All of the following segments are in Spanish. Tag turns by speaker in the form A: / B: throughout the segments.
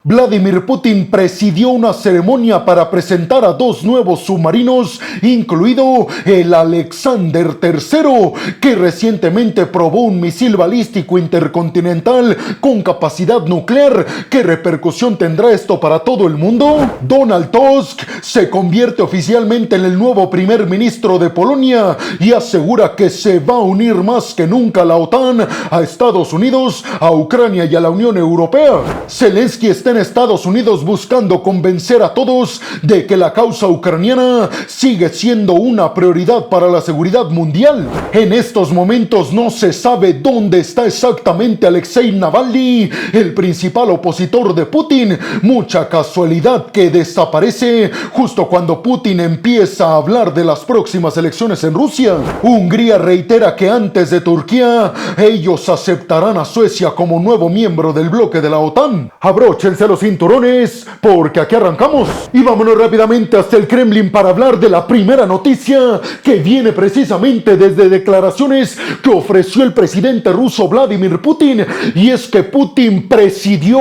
A: Vladimir Putin presidió una ceremonia para presentar a dos nuevos submarinos, incluido el Alexander III, que recientemente probó un misil balístico intercontinental con capacidad nuclear. ¿Qué repercusión tendrá esto para todo el mundo? Donald Tusk se convierte oficialmente en el nuevo primer ministro de Polonia y asegura que se va a unir más que nunca a la OTAN, a Estados Unidos, a Ucrania y a la Unión Europea. Zelensky está en Estados Unidos buscando convencer a todos de que la causa ucraniana sigue siendo una prioridad para la seguridad mundial. En estos momentos no se sabe dónde está exactamente Alexei Navalny, el principal opositor de Putin. Mucha casualidad que desaparece justo cuando Putin empieza a hablar de las próximas elecciones en Rusia. Hungría reitera que antes de Turquía, ellos aceptarán a Suecia como nuevo miembro del bloque de la OTAN. Abróchense los cinturones porque aquí arrancamos. Y vámonos rápidamente hasta el Kremlin para hablar de la primera noticia que viene precisamente desde declaraciones que ofreció el presidente ruso Vladimir Putin, y es que Putin presidió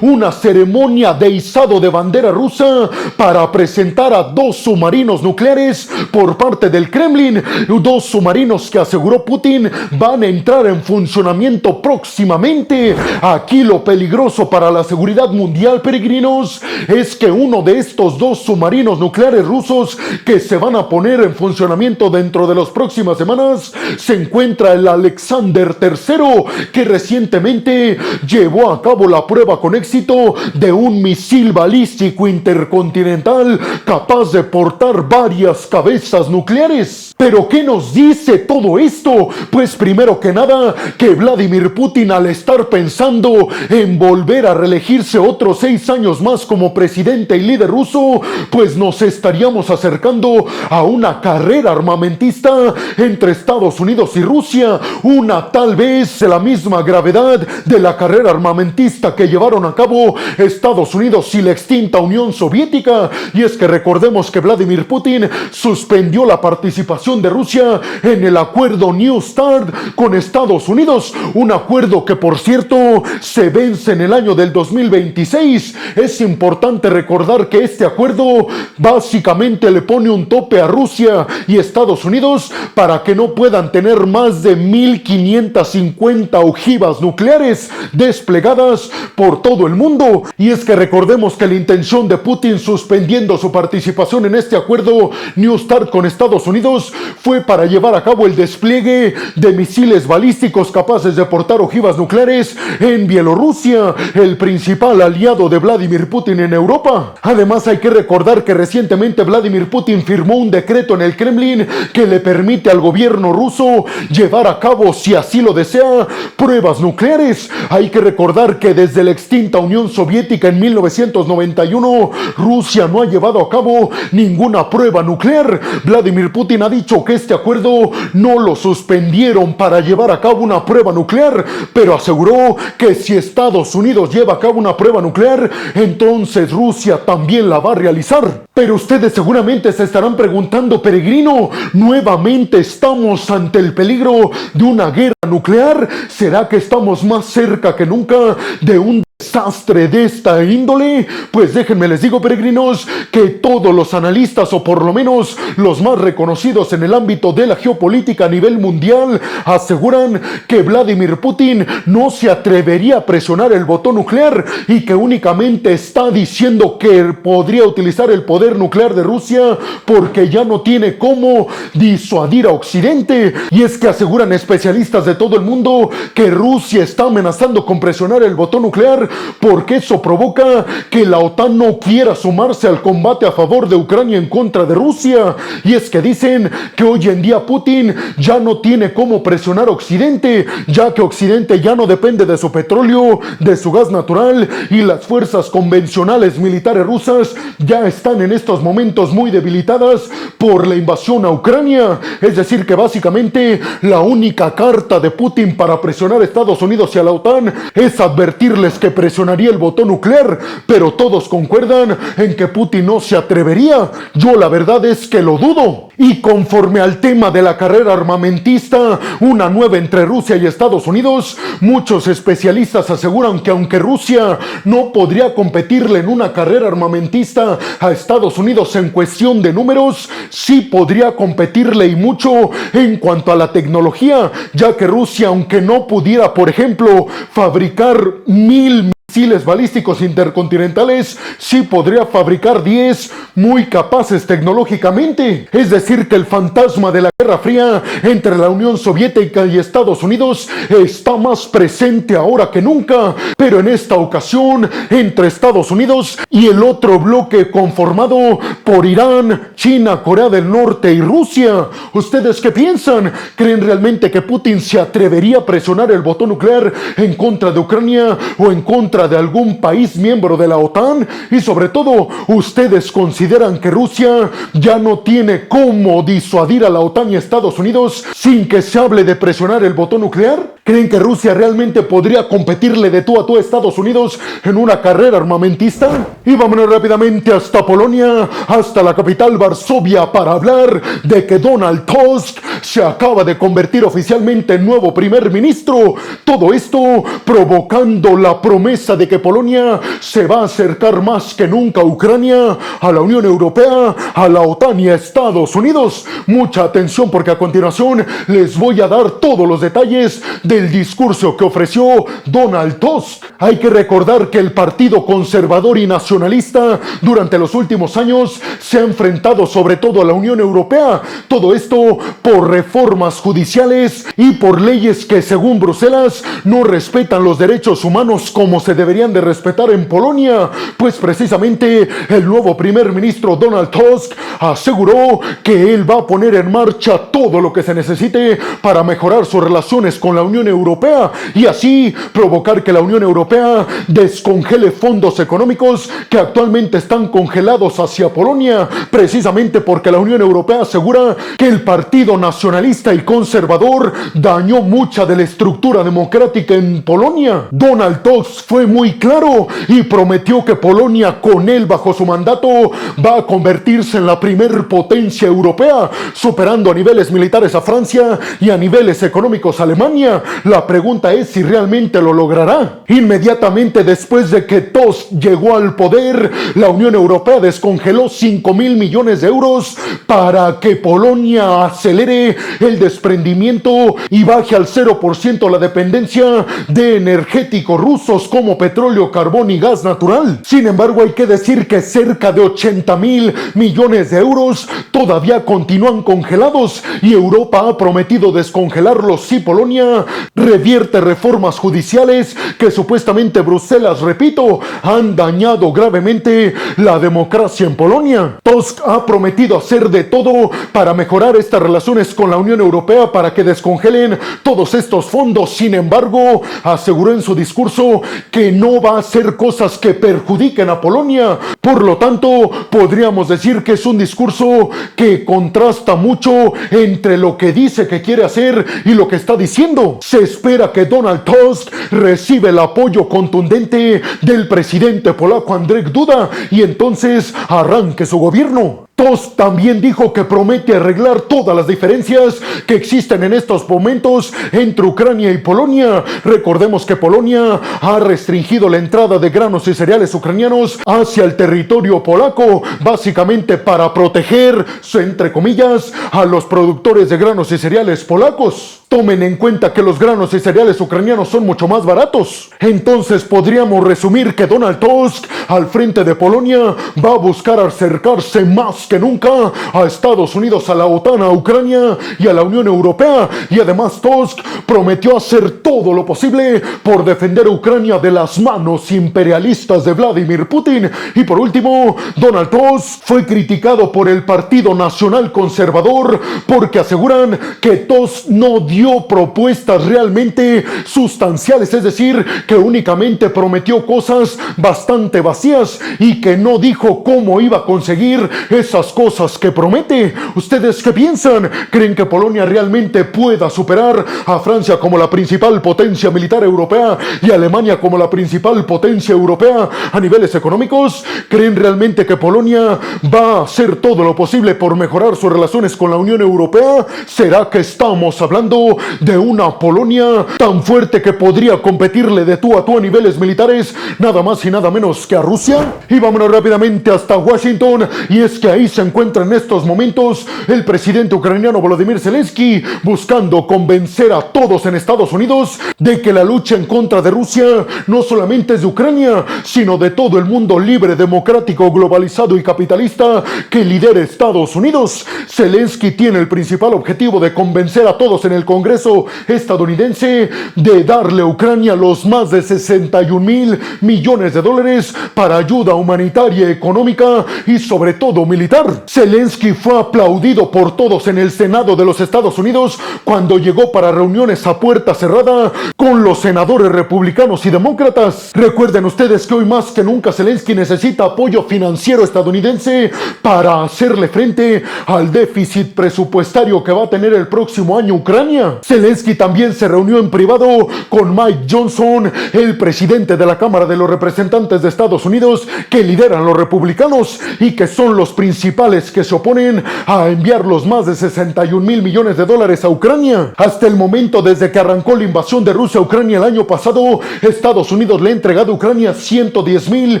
A: una ceremonia de izado de bandera rusa para presentar a dos submarinos nucleares por parte del Kremlin, dos submarinos que aseguró Putin van a entrar en funcionamiento próximamente. Aquí lo peligroso para la seguridad mundial, peregrinos, es que uno de estos dos submarinos nucleares rusos que se van a poner en funcionamiento dentro de las próximas semanas se encuentra el Alexander III, que recientemente llevó a cabo la prueba con éxito de un misil balístico intercontinental capaz de portar varias cabezas nucleares. ¿Pero qué nos dice todo esto? Pues primero que nada, que Vladimir Putin, al estar pensando en volver a reelegirse otros 6 años más como presidente y líder ruso, pues nos estaríamos acercando a una carrera armamentista entre Estados Unidos y Rusia, una tal vez de la misma gravedad de la carrera armamentista que llevaron a cabo Estados Unidos y la extinta Unión Soviética. Y es que recordemos que Vladimir Putin suspendió la participación de Rusia en el acuerdo New START con Estados Unidos, un acuerdo que, por cierto, se vence en el año del 2026. Es importante recordar que este acuerdo básicamente le pone un tope a Rusia y Estados Unidos para que no puedan tener más de 1550 ojivas nucleares desplegadas por todo el mundo. Y es que recordemos que la intención de Putin suspendiendo su participación en este acuerdo New START con Estados Unidos fue para llevar a cabo el despliegue de misiles balísticos capaces de portar ojivas nucleares en Bielorrusia, el principal aliado de Vladimir Putin en Europa. Además, hay que recordar que recientemente Vladimir Putin firmó un decreto en el Kremlin que le permite al gobierno ruso llevar a cabo, si así lo desea, pruebas nucleares. Hay que recordar que desde la extinta Unión Soviética en 1991, Rusia no ha llevado a cabo ninguna prueba nuclear. Vladimir Putin ha dicho que este acuerdo no lo suspendieron para llevar a cabo una prueba nuclear, pero aseguró que si Estados Unidos lleva a cabo una prueba nuclear, entonces Rusia también la va a realizar. Pero ustedes seguramente se estarán preguntando, peregrino, ¿nuevamente estamos ante el peligro de una guerra nuclear? ¿Será que estamos más cerca que nunca de un desastre de esta índole? Pues déjenme les digo, peregrinos, que todos los analistas, o por lo menos los más reconocidos en el ámbito de la geopolítica a nivel mundial, aseguran que Vladimir Putin no se atrevería a presionar el botón nuclear y que únicamente está diciendo que podría utilizar el poder nuclear de Rusia porque ya no tiene cómo disuadir a Occidente. Y es que aseguran especialistas de todo el mundo que Rusia está amenazando con presionar el botón nuclear porque eso provoca que la OTAN no quiera sumarse al combate a favor de Ucrania en contra de Rusia. Y es que dicen que hoy en día Putin ya no tiene cómo presionar a Occidente, ya que Occidente ya no depende de su petróleo, de su gas natural, y las fuerzas convencionales militares rusas ya están en estos momentos muy debilitadas por la invasión a Ucrania. Es decir, que básicamente la única carta de Putin para presionar a Estados Unidos y a la OTAN es advertirles que presionaría el botón nuclear, pero todos concuerdan en que Putin no se atrevería. Yo la verdad es que lo dudo. Y conforme al tema de la carrera armamentista, una nueva entre Rusia y Estados Unidos, muchos especialistas aseguran que aunque Rusia no podría competirle en una carrera armamentista a Estados Unidos en cuestión de números, sí podría competirle y mucho en cuanto a la tecnología, ya que Rusia, aunque no pudiera, por ejemplo, fabricar 1000 misiles balísticos intercontinentales, sí podría fabricar 10 muy capaces tecnológicamente. Es decir, que el fantasma de la Guerra Fría entre la Unión Soviética y Estados Unidos está más presente ahora que nunca, pero en esta ocasión entre Estados Unidos y el otro bloque conformado por Irán, China, Corea del Norte y Rusia. ¿Ustedes qué piensan? ¿Creen realmente que Putin se atrevería a presionar el botón nuclear en contra de Ucrania o en contra de algún país miembro de la OTAN? Y sobre todo, ¿ustedes consideran que Rusia ya no tiene cómo disuadir a la OTAN y a Estados Unidos sin que se hable de presionar el botón nuclear? ¿Creen que Rusia realmente podría competirle de tú a tú a Estados Unidos en una carrera armamentista? Y vámonos rápidamente hasta Polonia, hasta la capital Varsovia, para hablar de que Donald Tusk se acaba de convertir oficialmente en nuevo primer ministro. Todo esto provocando la promesa de que Polonia se va a acercar más que nunca a Ucrania, a la Unión Europea, a la OTAN y a Estados Unidos. Mucha atención, porque a continuación les voy a dar todos los detalles del discurso que ofreció Donald Tusk. Hay que recordar que el Partido Conservador y Nacionalista durante los últimos años se ha enfrentado sobre todo a la Unión Europea. Todo esto por reformas judiciales y por leyes que, según Bruselas, no respetan los derechos humanos como se deberían de respetar en Polonia. Pues precisamente el nuevo primer ministro Donald Tusk aseguró que él va a poner en marcha todo lo que se necesite para mejorar sus relaciones con la Unión Europea y así provocar que la Unión Europea descongele fondos económicos que actualmente están congelados hacia Polonia, precisamente porque la Unión Europea asegura que el Partido Nacionalista y Conservador dañó mucha de la estructura democrática en Polonia. Donald Tusk fue muy claro y prometió que Polonia, con él bajo su mandato, va a convertirse en la primer potencia europea, superando a niveles militares a Francia y a niveles económicos a Alemania. La pregunta es si realmente lo logrará. Inmediatamente después de que Tusk llegó al poder, la Unión Europea descongeló 5.000 millones de euros para que Polonia acelere el desprendimiento y baje al 0% la dependencia de energéticos rusos como petróleo, carbón y gas natural. Sin embargo, hay que decir que cerca de 80.000 millones de euros todavía continúan congelados y Europa ha prometido descongelarlos si Polonia revierte reformas judiciales que supuestamente Bruselas, repito, han dañado gravemente la democracia en Polonia. Tusk ha prometido hacer de todo para mejorar estas relaciones con la Unión Europea para que descongelen todos estos fondos. Sin embargo, aseguró en su discurso que no va a hacer cosas que perjudiquen a Polonia. Por lo tanto, podríamos decir que es un discurso que contrasta mucho entre lo que dice que quiere hacer y lo que está diciendo. Se espera que Donald Tusk reciba el apoyo contundente del presidente polaco Andrzej Duda y entonces arranque su gobierno. Tusk también dijo que promete arreglar todas las diferencias que existen en estos momentos entre Ucrania y Polonia. Recordemos que Polonia ha restringido la entrada de granos y cereales ucranianos hacia el territorio polaco, básicamente para proteger, entre comillas, a los productores de granos y cereales polacos. Tomen en cuenta que los granos y cereales ucranianos son mucho más baratos. Entonces podríamos resumir que Donald Tusk, al frente de Polonia, va a buscar acercarse más que nunca a Estados Unidos, a la OTAN, a Ucrania y a la Unión Europea. Y además Tusk prometió hacer todo lo posible por defender a Ucrania de las manos imperialistas de Vladimir Putin. Y por último, Donald Tusk fue criticado por el Partido Nacional Conservador porque aseguran que Tusk no dio propuestas realmente sustanciales, es decir, que únicamente prometió cosas bastante vacías y que no dijo cómo iba a conseguir esas tantas cosas que promete. ¿Ustedes qué piensan? ¿Creen que Polonia realmente pueda superar a Francia como la principal potencia militar europea y a Alemania como la principal potencia europea a niveles económicos? ¿Creen realmente que Polonia va a hacer todo lo posible por mejorar sus relaciones con la Unión Europea? ¿Será que estamos hablando de una Polonia tan fuerte que podría competirle de tú a tú a niveles militares nada más y nada menos que a Rusia? Y vámonos rápidamente hasta Washington, y es que ahí se encuentra en estos momentos el presidente ucraniano Volodymyr Zelensky buscando convencer a todos en Estados Unidos de que la lucha en contra de Rusia no solamente es de Ucrania, sino de todo el mundo libre, democrático, globalizado y capitalista que lidera Estados Unidos. Zelensky tiene el principal objetivo de convencer a todos en el Congreso estadounidense de darle a Ucrania los más de 61,000 millones de dólares para ayuda humanitaria, económica y sobre todo militar. Zelensky fue aplaudido por todos en el Senado de los Estados Unidos cuando llegó para reuniones a puerta cerrada con los senadores republicanos y demócratas. Recuerden ustedes que hoy más que nunca Zelensky necesita apoyo financiero estadounidense para hacerle frente al déficit presupuestario que va a tener el próximo año Ucrania. Zelensky también se reunió en privado con Mike Johnson, el presidente de la Cámara de los Representantes de Estados Unidos, que lideran los republicanos y que son los principales que se oponen a enviar los más de 61,000 millones de dólares a Ucrania. Hasta el momento, desde que arrancó la invasión de Rusia a Ucrania el año pasado, Estados Unidos le ha entregado a Ucrania 110,000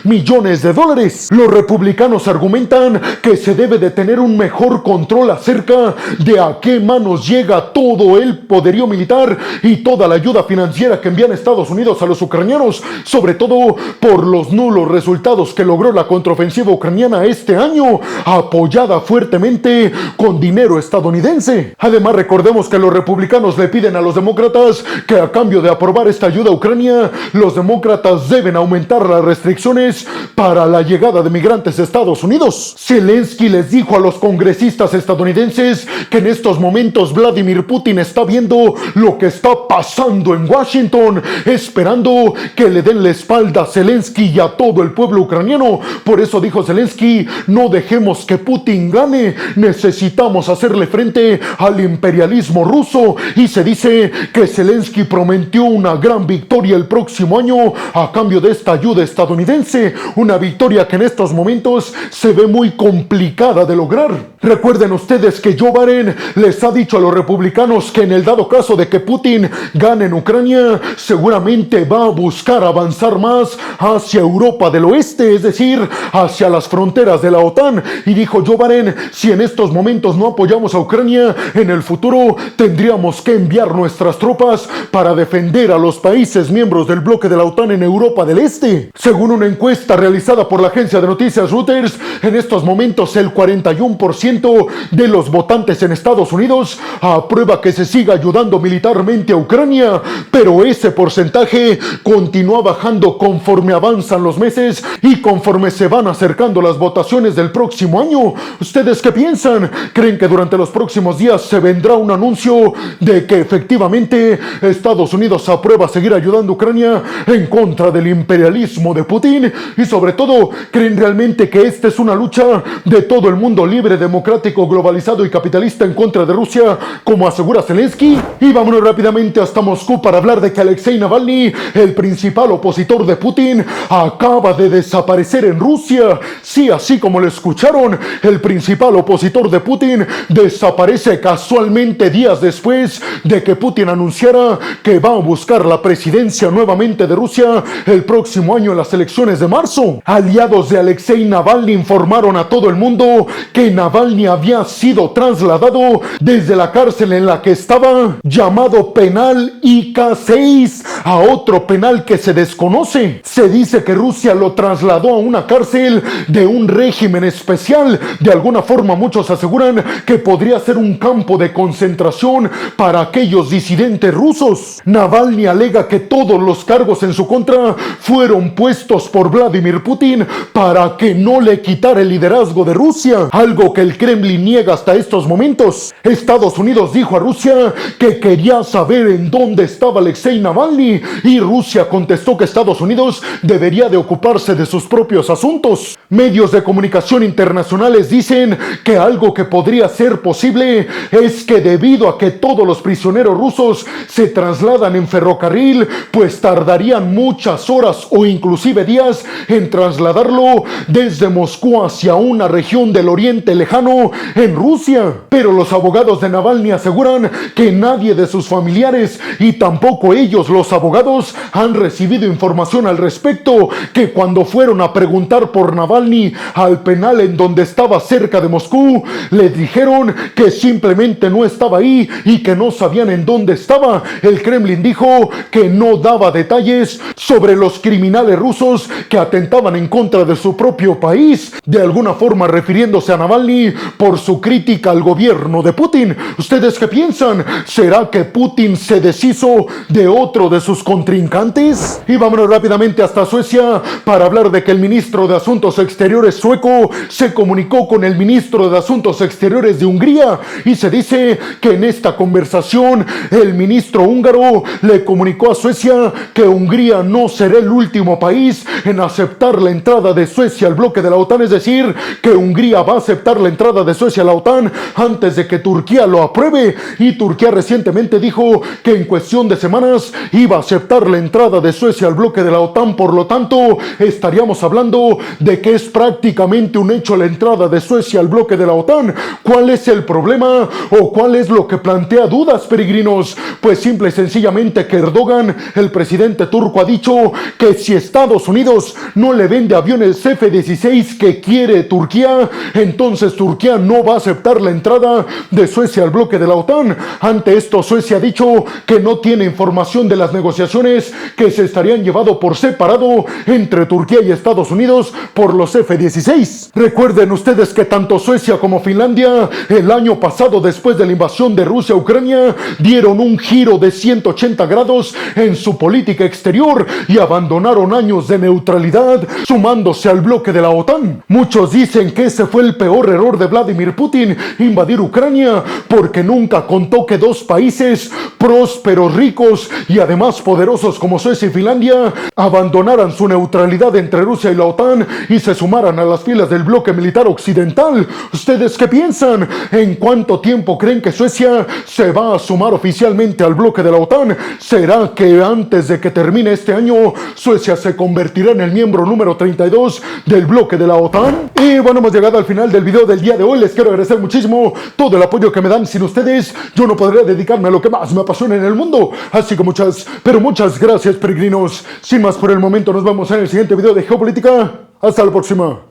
A: millones de dólares. Los republicanos argumentan que se debe de tener un mejor control acerca de a qué manos llega todo el poderío militar y toda la ayuda financiera que envían Estados Unidos a los ucranianos, sobre todo por los nulos resultados que logró la contraofensiva ucraniana este año, apoyada fuertemente con dinero estadounidense. Además, recordemos que los republicanos le piden a los demócratas que a cambio de aprobar esta ayuda a Ucrania, los demócratas deben aumentar las restricciones para la llegada de migrantes a Estados Unidos. Zelensky les dijo a los congresistas estadounidenses que en estos momentos Vladimir Putin está viendo lo que está pasando en Washington, esperando que le den la espalda a Zelensky y a todo el pueblo ucraniano. Por eso dijo Zelensky: no dejemos que Putin gane, necesitamos hacerle frente al imperialismo ruso. Y se dice que Zelensky prometió una gran victoria el próximo año a cambio de esta ayuda estadounidense, una victoria que en estos momentos se ve muy complicada de lograr. Recuerden ustedes que Joe Biden les ha dicho a los republicanos que en el dado caso de que Putin gane en Ucrania, seguramente va a buscar avanzar más hacia Europa del Oeste, es decir, hacia las fronteras de la OTAN. Y dijo Joe Biden: si en estos momentos no apoyamos a Ucrania, en el futuro tendríamos que enviar nuestras tropas para defender a los países miembros del bloque de la OTAN en Europa del Este. Según una encuesta realizada por la agencia de noticias Reuters, en estos momentos el 41% de los votantes en Estados Unidos aprueba que se siga ayudando militarmente a Ucrania, pero ese porcentaje continúa bajando conforme avanzan los meses y conforme se van acercando las votaciones del próximo año. ¿Ustedes qué piensan? ¿Creen que durante los próximos días se vendrá un anuncio de que efectivamente Estados Unidos aprueba seguir ayudando a Ucrania en contra del imperialismo de Putin? Y sobre todo, ¿creen realmente que esta es una lucha de todo el mundo libre, democrático, globalizado y capitalista en contra de Rusia, como asegura Zelensky? Y vámonos rápidamente hasta Moscú para hablar de que Alexei Navalny, el principal opositor de Putin, acaba de desaparecer en Rusia. Sí, así como lo escucharon, el principal opositor de Putin desaparece casualmente días después de que Putin anunciara que va a buscar la presidencia nuevamente de Rusia el próximo año en las elecciones de marzo. Aliados de Alexei Navalny informaron a todo el mundo que Navalny había sido trasladado desde la cárcel en la que estaba, llamado penal IK-6, a otro penal que se desconoce. Se dice que Rusia lo trasladó a una cárcel de un régimen especial. De alguna forma muchos aseguran que podría ser un campo de concentración para aquellos disidentes rusos. Navalny alega que todos los cargos en su contra fueron puestos por Vladimir Putin para que no le quitara el liderazgo de Rusia, algo que el Kremlin niega hasta estos momentos. Estados Unidos dijo a Rusia que quería saber en dónde estaba Alexei Navalny y Rusia contestó que Estados Unidos debería de ocuparse de sus propios asuntos. Medios de comunicación internacionales internacionales dicen que algo que podría ser posible es que debido a que todos los prisioneros rusos se trasladan en ferrocarril, pues tardarían muchas horas o inclusive días en trasladarlo desde Moscú hacia una región del Oriente Lejano en Rusia. Pero los abogados de Navalny aseguran que nadie de sus familiares y tampoco ellos, los abogados, han recibido información al respecto, que cuando fueron a preguntar por Navalny al penal en donde estaba cerca de Moscú, le dijeron que simplemente no estaba ahí y que no sabían en dónde estaba. El Kremlin dijo que no daba detalles sobre los criminales rusos que atentaban en contra de su propio país, de alguna forma refiriéndose a Navalny por su crítica al gobierno de Putin. ¿Ustedes qué piensan? ¿Será que Putin se deshizo de otro de sus contrincantes? Y vámonos rápidamente hasta Suecia para hablar de que el ministro de Asuntos Exteriores sueco se comunicó con el ministro de Asuntos Exteriores de Hungría, y se dice que en esta conversación el ministro húngaro le comunicó a Suecia que Hungría no será el último país en aceptar la entrada de Suecia al bloque de la OTAN, es decir, que Hungría va a aceptar la entrada de Suecia a la OTAN antes de que Turquía lo apruebe. Y Turquía recientemente dijo que en cuestión de semanas iba a aceptar la entrada de Suecia al bloque de la OTAN. Por lo tanto, estaríamos hablando de que es prácticamente un hecho la entrada de Suecia al bloque de la OTAN. ¿Cuál es el problema o cuál es lo que plantea dudas, peregrinos? Pues simple y sencillamente que Erdogan, el presidente turco, ha dicho que si Estados Unidos no le vende aviones F-16 que quiere Turquía, entonces Turquía no va a aceptar la entrada de Suecia al bloque de la OTAN. Ante esto, Suecia ha dicho que no tiene información de las negociaciones que se estarían llevando por separado entre Turquía y Estados Unidos por los F-16. Recuerden ustedes que tanto Suecia como Finlandia el año pasado, después de la invasión de Rusia a Ucrania, dieron un giro de 180 grados en su política exterior y abandonaron años de neutralidad, sumándose al bloque de la OTAN. Muchos dicen que ese fue el peor error de Vladimir Putin, invadir Ucrania, porque nunca contó que dos países prósperos, ricos y además poderosos como Suecia y Finlandia abandonaran su neutralidad entre Rusia y la OTAN y se sumaran a las filas del bloque militar occidental. ¿Ustedes qué piensan? ¿En cuánto tiempo creen que Suecia se va a sumar oficialmente al bloque de la OTAN? ¿Será que antes de que termine este año Suecia se convertirá en el miembro número 32 del bloque de la OTAN? Y bueno, hemos llegado al final del video del día de hoy. Les quiero agradecer muchísimo todo el apoyo que me dan. Sin ustedes yo no podría dedicarme a lo que más me apasiona en el mundo. Así que muchas, pero muchas gracias, peregrinos. Sin más por el momento, nos vemos en el siguiente video de Geopolítica. Hasta la próxima.